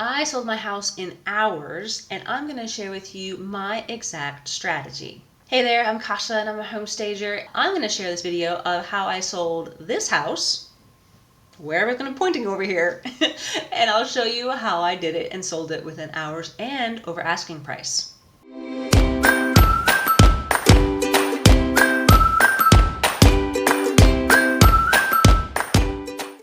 I sold my house in hours, and I'm going to share with you my exact strategy. Hey there, I'm Kasia and I'm a home stager. I'm going to share this video of how I sold this house, wherever it's going to be pointing over here, and I'll show you how I did it and sold it within hours and over asking price.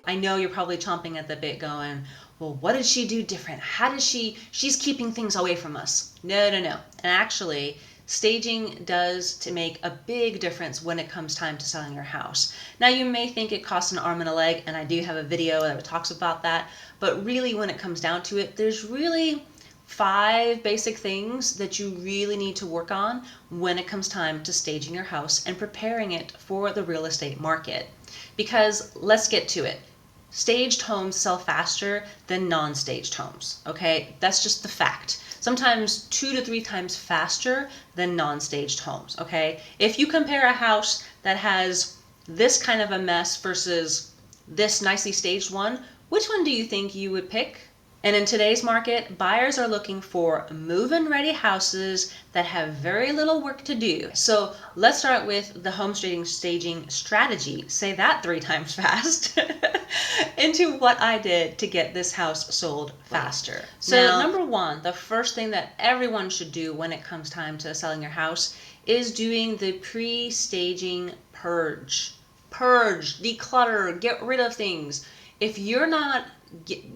I know you're probably chomping at the bit going, well, what did she do different? How does she's keeping things away from us. No. And actually, staging does to make a big difference when it comes time to selling your house. Now, you may think it costs an arm and a leg, and I do have a video that talks about that, but really when it comes down to it, there's really 5 basic things that you really need to work on when it comes time to staging your house and preparing it for the real estate market. Because let's get to it. Staged homes sell faster than non-staged homes, okay? That's just the fact. Sometimes 2 to 3 times faster than non-staged homes, okay? If you compare a house that has this kind of a mess versus this nicely staged one, which one do you think you would pick? And in today's market, buyers are looking for move-in ready houses that have very little work to do. So let's start with the home staging strategy. Say that 3 times fast. Into what I did to get this house sold faster. So now, number 1, the first thing that everyone should do when it comes time to selling your house is doing the pre-staging purge. Purge, declutter, get rid of things. If you're not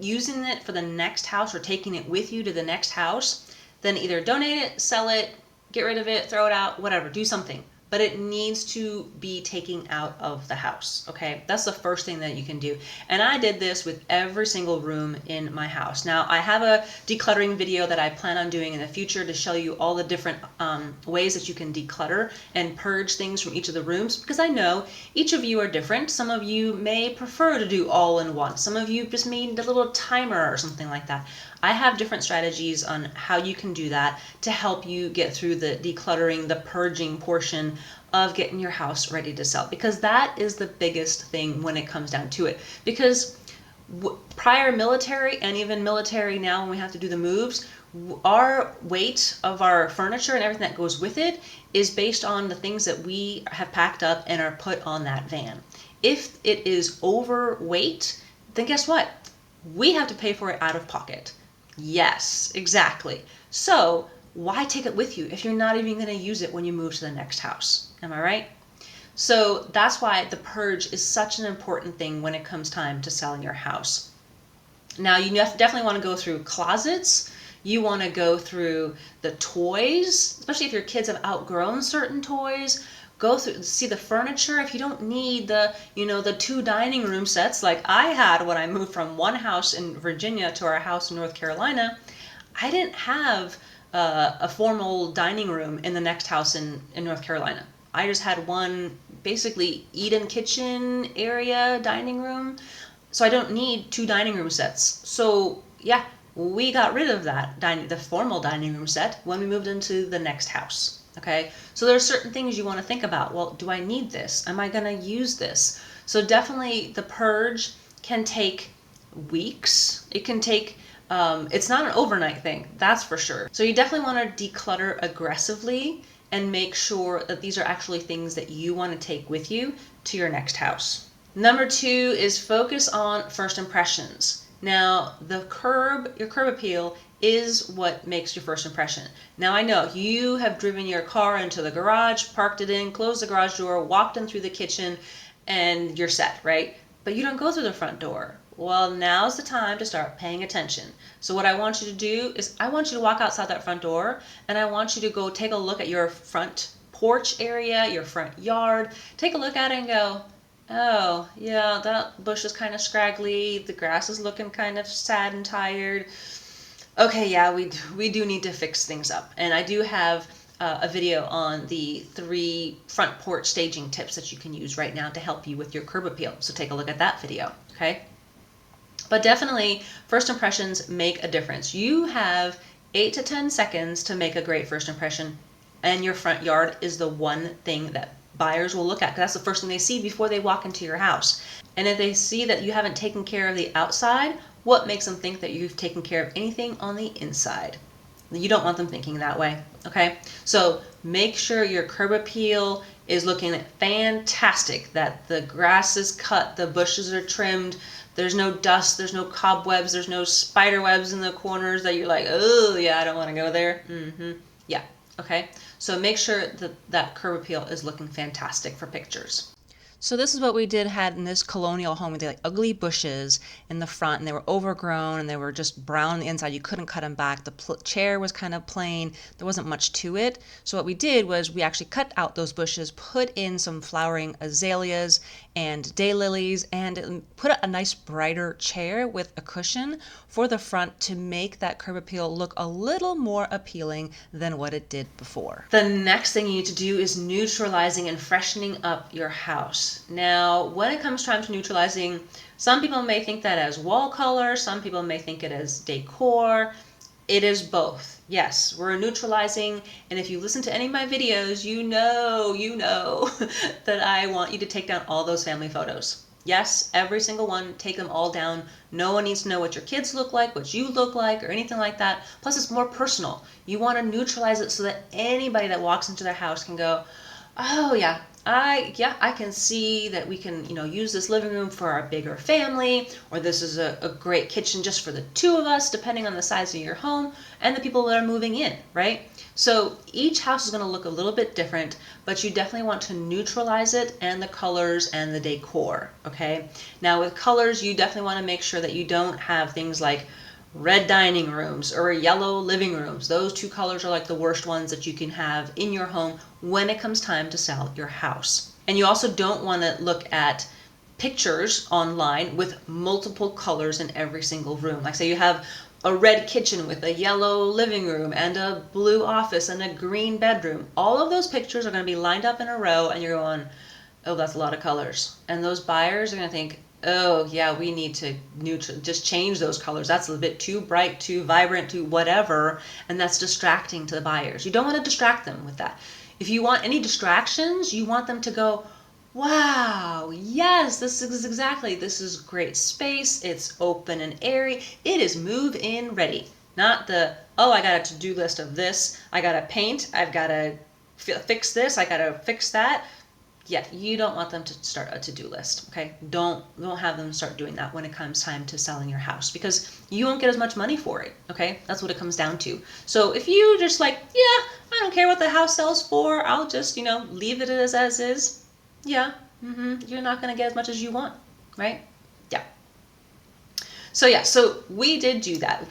using it for the next house or taking it with you to the next house, then either donate it, sell it, get rid of it, throw it out, whatever, do something. But it needs to be taken out of the house, okay? That's the first thing that you can do. And I did this with every single room in my house. Now, I have a decluttering video that I plan on doing in the future to show you all the different ways that you can declutter and purge things from each of the rooms, because I know each of you are different. Some of you may prefer to do all in one. Some of you just need a little timer or something like that. I have different strategies on how you can do that to help you get through the decluttering, the purging portion of getting your house ready to sell, because that is the biggest thing when it comes down to it. Because prior military and even military now, when we have to do the moves, our weight of our furniture and everything that goes with it is based on the things that we have packed up and are put on that van. If it is overweight, then guess what? We have to pay for it out of pocket. Yes, exactly. So why take it with you if you're not even going to use it when you move to the next house? Am I right? So that's why the purge is such an important thing when it comes time to selling your house. Now, you definitely want to go through closets. You want to go through the toys, especially if your kids have outgrown certain toys. Go through, see the furniture. If you don't need the 2 dining room sets like I had when I moved from one house in Virginia to our house in North Carolina, I didn't have a formal dining room in the next house in North Carolina. I just had one basically eat-in kitchen area dining room. So I don't need 2 dining room sets. So yeah, we got rid of that the formal dining room set when we moved into the next house. Okay, so there are certain things you want to think about. Well, do I need this? Am I going to use this? So definitely the purge can take weeks. It can take, it's not an overnight thing, that's for sure. So you definitely want to declutter aggressively and make sure that these are actually things that you want to take with you to your next house. Number 2 is focus on first impressions. Now, your curb appeal is what makes your first impression. Now, I know you have driven your car into the garage, parked it in, closed the garage door, walked in through the kitchen, and you're set, right? But you don't go through the front door. Well, now's the time to start paying attention. So what I want you to do is I want you to walk outside that front door, and I want you to go take a look at your front porch area, your front yard. Take a look at it and go, oh, yeah, that bush is kind of scraggly. The grass is looking kind of sad and tired. Okay, yeah, we do need to fix things up. And I do have a video on the 3 front porch staging tips that you can use right now to help you with your curb appeal. So take a look at that video, okay? But definitely, first impressions make a difference. You have 8 to 10 seconds to make a great first impression, and your front yard is the one thing that buyers will look at, because that's the first thing they see before they walk into your house. And if they see that you haven't taken care of the outside, what makes them think that you've taken care of anything on the inside? You don't want them thinking that way, okay? So make sure your curb appeal is looking fantastic, that the grass is cut, the bushes are trimmed, there's no dust, there's no cobwebs, there's no spider webs in the corners that you're like, oh yeah, I don't want to go there. Yeah, okay? So make sure that that curb appeal is looking fantastic for pictures. So this is what we had in this colonial home. We did like ugly bushes in the front, and they were overgrown, and they were just brown on the inside. You couldn't cut them back. The chair was kind of plain. There wasn't much to it. So what we did was we actually cut out those bushes, put in some flowering azaleas and daylilies, and put a nice brighter chair with a cushion for the front to make that curb appeal look a little more appealing than what it did before. The next thing you need to do is neutralizing and freshening up your house. Now, when it comes time to neutralizing, some people may think that as wall color, some people may think it as decor. It is both. Yes, we're neutralizing, and if you listen to any of my videos, you know that I want you to take down all those family photos. Yes, every single one, take them all down. No one needs to know what your kids look like, what you look like, or anything like that. Plus, it's more personal. You want to neutralize it so that anybody that walks into their house can go, oh yeah, I can see that we can, use this living room for our bigger family, or this is a great kitchen just for the two of us, depending on the size of your home and the people that are moving in, right? So each house is going to look a little bit different, but you definitely want to neutralize it and the colors and the decor, okay? Now with colors, you definitely want to make sure that you don't have things like red dining rooms or yellow living rooms. Those two colors are like the worst ones that you can have in your home when it comes time to sell your house. And you also don't want to look at pictures online with multiple colors in every single room. Like say you have a red kitchen with a yellow living room and a blue office and a green bedroom. All of those pictures are going to be lined up in a row, and you're going, oh, that's a lot of colors. And those buyers are going to think, oh yeah, we need to just change those colors. That's a bit too bright, too vibrant, too whatever, and that's distracting to the buyers. You don't want to distract them with that. If you want any distractions, you want them to go, wow, yes, this is great space. It's open and airy. It is move-in ready. Not the, oh, I got a to-do list of this. I got to paint. I've got to fix this. I got to fix that. Yeah, you don't want them to start a to-do list, okay? Don't have them start doing that when it comes time to selling your house, because you won't get as much money for it, okay? That's what it comes down to. So if you just like, yeah, I don't care what the house sells for, I'll just, leave it as is. Yeah, you're not going to get as much as you want, right? Yeah. So we did do that.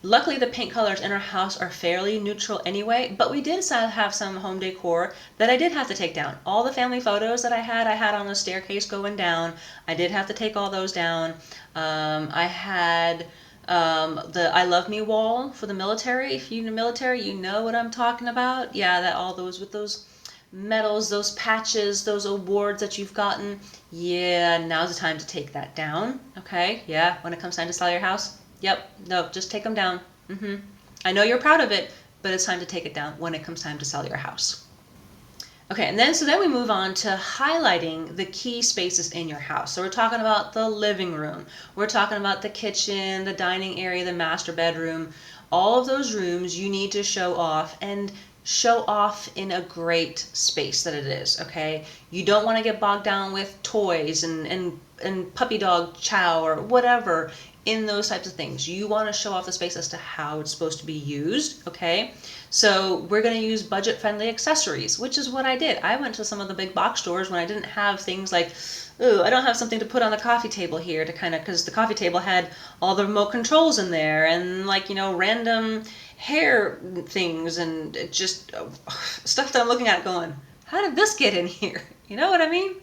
Luckily, the paint colors in our house are fairly neutral anyway, but we did have some home decor that I did have to take down. All the family photos that I had on the staircase going down. I did have to take all those down. I had the I Love Me wall for the military. If you're in the military, you know what I'm talking about. Yeah, that all those with those medals, those patches, those awards that you've gotten. Yeah, now's the time to take that down. Okay, yeah, when it comes time to sell your house. Yep, no, just take them down. I know you're proud of it, but it's time to take it down when it comes time to sell your house. Okay, and then we move on to highlighting the key spaces in your house. So we're talking about the living room. We're talking about the kitchen, the dining area, the master bedroom. All of those rooms you need to show off, and show off in a great space that it is, okay? You don't want to get bogged down with toys and puppy dog chow or whatever in those types of things. You want to show off the space as to how it's supposed to be used, okay? So we're going to use budget-friendly accessories, which is what I did. I went to some of the big box stores when I didn't have things like, oh, I don't have something to put on the coffee table here to because the coffee table had all the remote controls in there and random hair things and just stuff that I'm looking at going, how did this get in here? You know what I mean?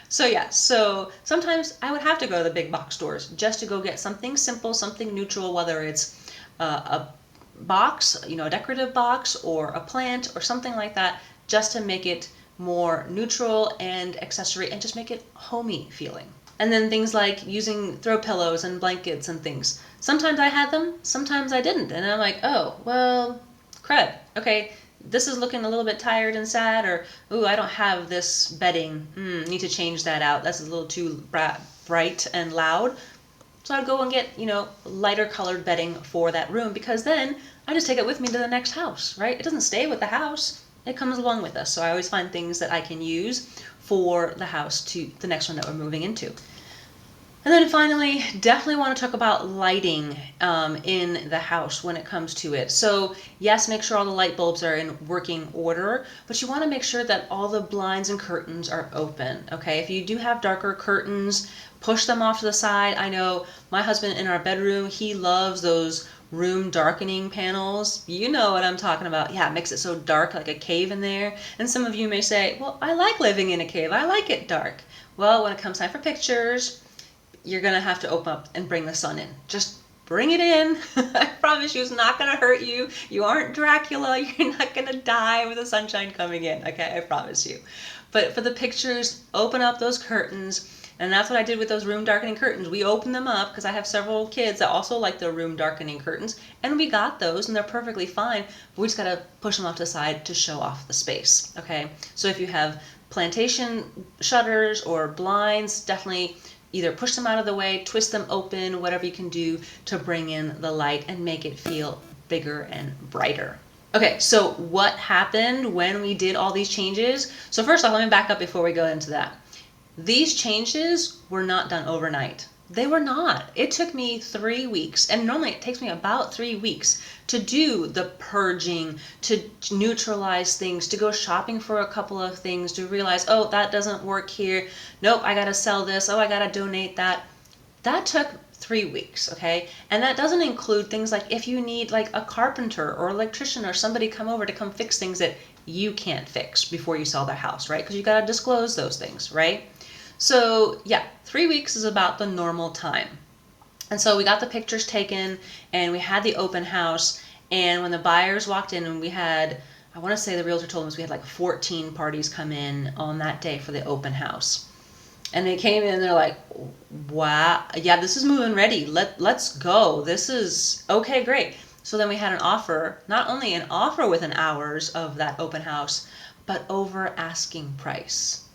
So sometimes I would have to go to the big box stores just to go get something simple, something neutral, whether it's a box, a decorative box or a plant or something like that, just to make it more neutral and accessory and just make it homey feeling. And then things like using throw pillows and blankets and things. Sometimes I had them, sometimes I didn't. And I'm like, oh, well, crud. Okay, this is looking a little bit tired and sad, or, ooh, I don't have this bedding. Need to change that out. That's a little too bright and loud. So I'd go and get, lighter colored bedding for that room, because then I just take it with me to the next house, right? It doesn't stay with the house. It comes along with us. So I always find things that I can use for the house to the next one that we're moving into. And then finally, definitely want to talk about lighting in the house when it comes to it. So yes, make sure all the light bulbs are in working order, but you want to make sure that all the blinds and curtains are open, okay? If you do have darker curtains, push them off to the side. I know my husband in our bedroom, he loves those room darkening panels. You know what I'm talking about. Yeah, it makes it so dark, like a cave in there. And some of you may say, well, I like living in a cave. I like it dark. Well, when it comes time for pictures, you're going to have to open up and bring the sun in. Just bring it in. I promise you, it's not going to hurt you. You aren't Dracula. You're not going to die with the sunshine coming in. Okay, I promise you. But for the pictures, open up those curtains. And that's what I did with those room darkening curtains. We opened them up because I have several kids that also like the room darkening curtains. And we got those and they're perfectly fine. But we just got to push them off to the side to show off the space. Okay, so if you have plantation shutters or blinds, definitely either push them out of the way, twist them open, whatever you can do to bring in the light and make it feel bigger and brighter. Okay, so what happened when we did all these changes? So first off, let me back up before we go into that. These changes were not done overnight. They were not. It took me 3 weeks, and normally it takes me about 3 weeks to do the purging, to neutralize things, to go shopping for a couple of things, to realize, oh, that doesn't work here. Nope, I gotta sell this. Oh, I gotta donate that. That took 3 weeks, okay? And that doesn't include things like if you need like a carpenter or electrician or somebody come over to come fix things that you can't fix before you sell their house, right? Because you gotta disclose those things, right? So yeah, 3 weeks is about the normal time. And so we got the pictures taken and we had the open house. And when the buyers walked in, and we had, I want to say the realtor told us we had like 14 parties come in on that day for the open house. And they came in, they're like, wow, yeah, this is moving ready. Let's go. This is okay, great. So then we had an offer, not only an offer within hours of that open house, but over asking price.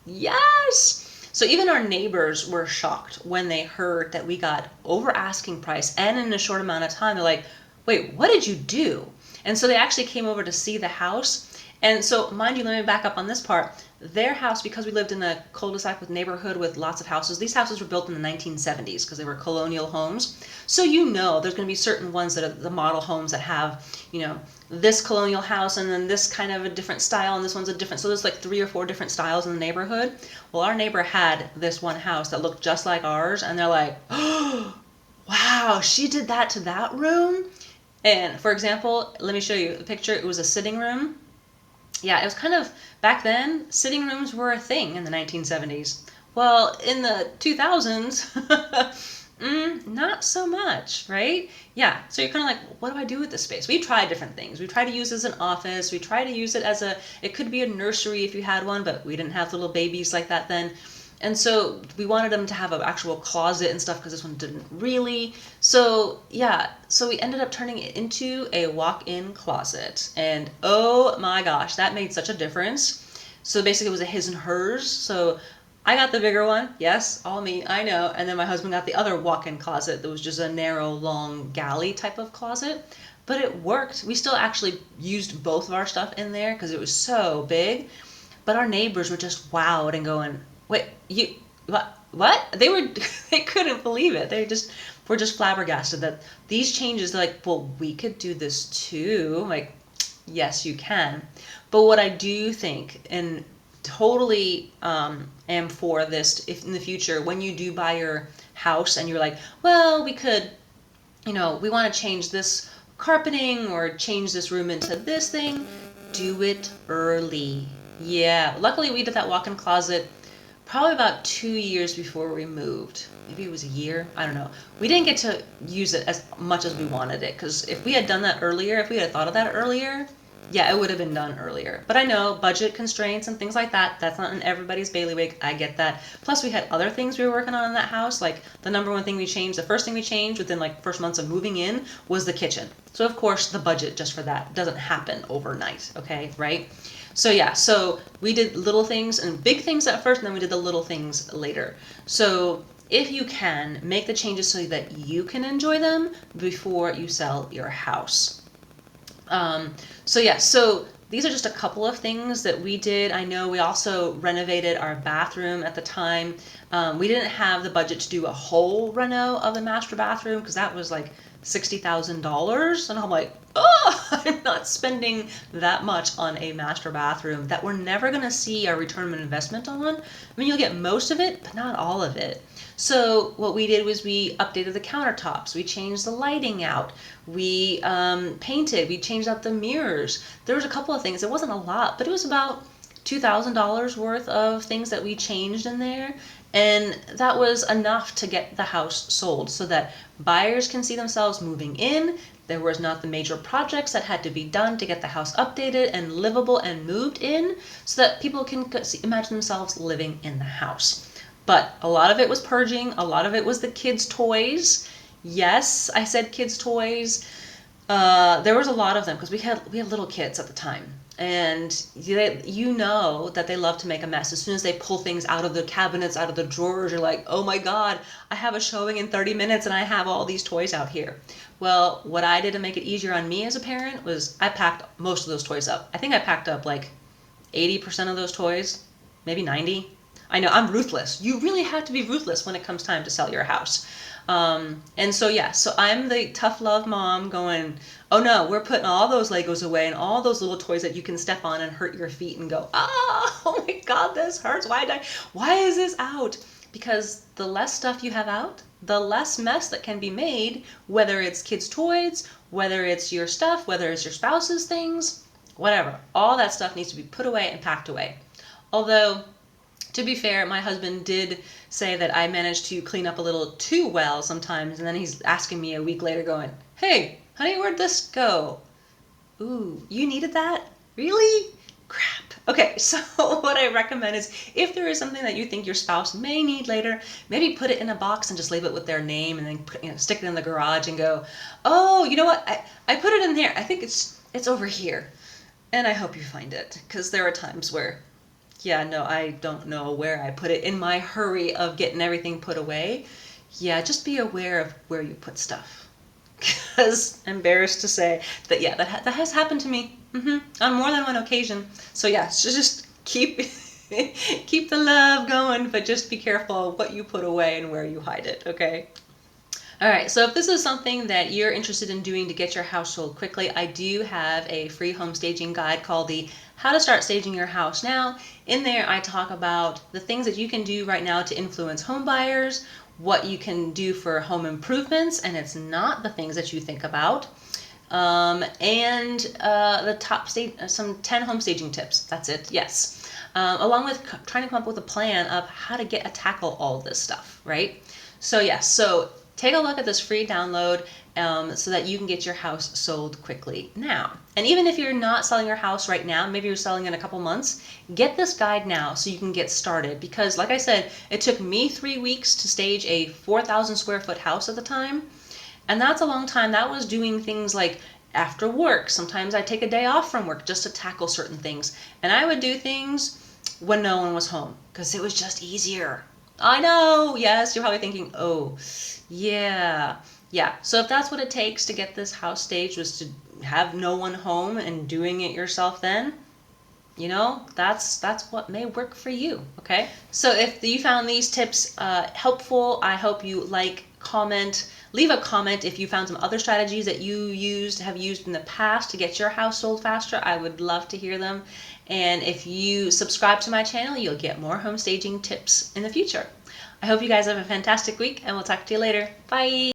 Yes! So even our neighbors were shocked when they heard that we got over asking price and in a short amount of time. They're like, wait, what did you do? And so they actually came over to see the house. And so, mind you, let me back up on this part. Their house, because we lived in a cul-de-sac with neighborhood with lots of houses, these houses were built in the 1970s because they were colonial homes. So there's going to be certain ones that are the model homes that have, this colonial house and then this kind of a different style and this one's a different. So there's like 3 or 4 different styles in the neighborhood. Well, our neighbor had this one house that looked just like ours, and they're like, oh, wow, she did that to that room? And for example, let me show you the picture. It was a sitting room. Yeah, it was kind of, back then, sitting rooms were a thing in the 1970s. Well, in the 2000s, not so much, right? Yeah, so you're kind of like, what do I do with this space? We tried different things. We tried to use it as an office. We tried to use it as it could be a nursery if you had one, but we didn't have little babies like that then. And so we wanted them to have an actual closet and stuff because this one didn't really. So yeah, so we ended up turning it into a walk-in closet. And oh my gosh, that made such a difference. So basically it was a his and hers. So I got the bigger one. Yes, all me, I know. And then my husband got the other walk-in closet that was just a narrow, long galley type of closet. But it worked. We still actually used both of our stuff in there because it was so big. But our neighbors were just wowed and going, wait, what? They couldn't believe it. They were just flabbergasted that these changes, like, well, we could do this too. I'm like, yes, you can. But what I do think, and totally am for this, if in the future, when you do buy your house and you're like, well, we could, we want to change this carpeting or change this room into this thing, do it early. Yeah, luckily we did that walk-in closet probably about 2 years before we moved. Maybe it was a year. I don't know. We didn't get to use it as much as we wanted it, because if we had done that earlier, if we had thought of that earlier, yeah, it would have been done earlier. But I know budget constraints and things like that, that's not in everybody's bailiwick. I get that. Plus we had other things we were working on in that house. Like the number one thing we changed, the first thing we changed within like first months of moving in was the kitchen. So of course the budget just for that doesn't happen overnight. Okay, right? So yeah, so we did little things and big things at first, and then we did the little things later. So if you can, make the changes so that you can enjoy them before you sell your house. So these are just a couple of things that we did. I know we also renovated our bathroom at the time. We didn't have the budget to do a whole reno of the master bathroom because that was like $60,000, and I'm like, oh, I'm not spending that much on a master bathroom that we're never going to see a return on investment on. I mean, you'll get most of it, but not all of it. So what we did was we updated the countertops, we changed the lighting out, we painted, we changed out the mirrors. There was a couple of things. It wasn't a lot, but it was about $2,000 worth of things that we changed in there. And that was enough to get the house sold so that buyers can see themselves moving in. There was not the major projects that had to be done to get the house updated and livable and moved in so that people can imagine themselves living in the house. But a lot of it was purging. A lot of it was the kids' toys. Yes, I said kids' toys. There was a lot of them because we had little kids at the time. And you know that they love to make a mess. As soon as they pull things out of the cabinets, out of the drawers, you're like, oh my God, I have a showing in 30 minutes and I have all these toys out here. Well, what I did to make it easier on me as a parent was I packed most of those toys up. I think I packed up like 80% of those toys, maybe 90. I know, I'm ruthless. You really have to be ruthless when it comes time to sell your house. And so I'm the tough love mom going, oh no, we're putting all those Legos away and all those little toys that you can step on and hurt your feet and go, oh my God, this hurts. Why is this out? Because the less stuff you have out, the less mess that can be made, whether it's kids' toys, whether it's your stuff, whether it's your spouse's things, whatever. All that stuff needs to be put away and packed away. Although, to be fair, my husband did say that I managed to clean up a little too well sometimes, and then he's asking me a week later going, hey, honey, where'd this go? Ooh, you needed that? Really? Crap. Okay, so what I recommend is if there is something that you think your spouse may need later, maybe put it in a box and just leave it with their name and then stick it in the garage and go, oh, you know what? I put it in there. I think it's over here. And I hope you find it, because there are times where yeah, no, I don't know where I put it in my hurry of getting everything put away. Yeah, just be aware of where you put stuff. Because I'm embarrassed to say that, yeah, that has happened to me on more than one occasion. So yeah, so just keep keep the love going, but just be careful what you put away and where you hide it, okay? All right, so if this is something that you're interested in doing to get your house sold quickly, I do have a free home staging guide called the How to Start Staging Your House Now. In there, I talk about the things that you can do right now to influence home buyers, what you can do for home improvements, and it's not the things that you think about, and the top some 10 home staging tips. That's it, yes. Along with trying to come up with a plan of how to tackle all this stuff, right? So yes, so take a look at this free download so that you can get your house sold quickly now. And even if you're not selling your house right now, maybe you're selling in a couple months, get this guide now so you can get started. Because like I said, it took me 3 weeks to stage a 4,000 square foot house at the time. And that's a long time. That was doing things like after work. Sometimes I'd take a day off from work just to tackle certain things. And I would do things when no one was home because it was just easier. I know, yes, you're probably thinking, oh, yeah. So if that's what it takes to get this house staged was to have no one home and doing it yourself then, you know, that's what may work for you, okay? So if you found these tips helpful, I hope you leave a comment if you found some other strategies that you have used in the past to get your house sold faster. I would love to hear them. And if you subscribe to my channel, you'll get more home staging tips in the future. I hope you guys have a fantastic week, and we'll talk to you later. Bye!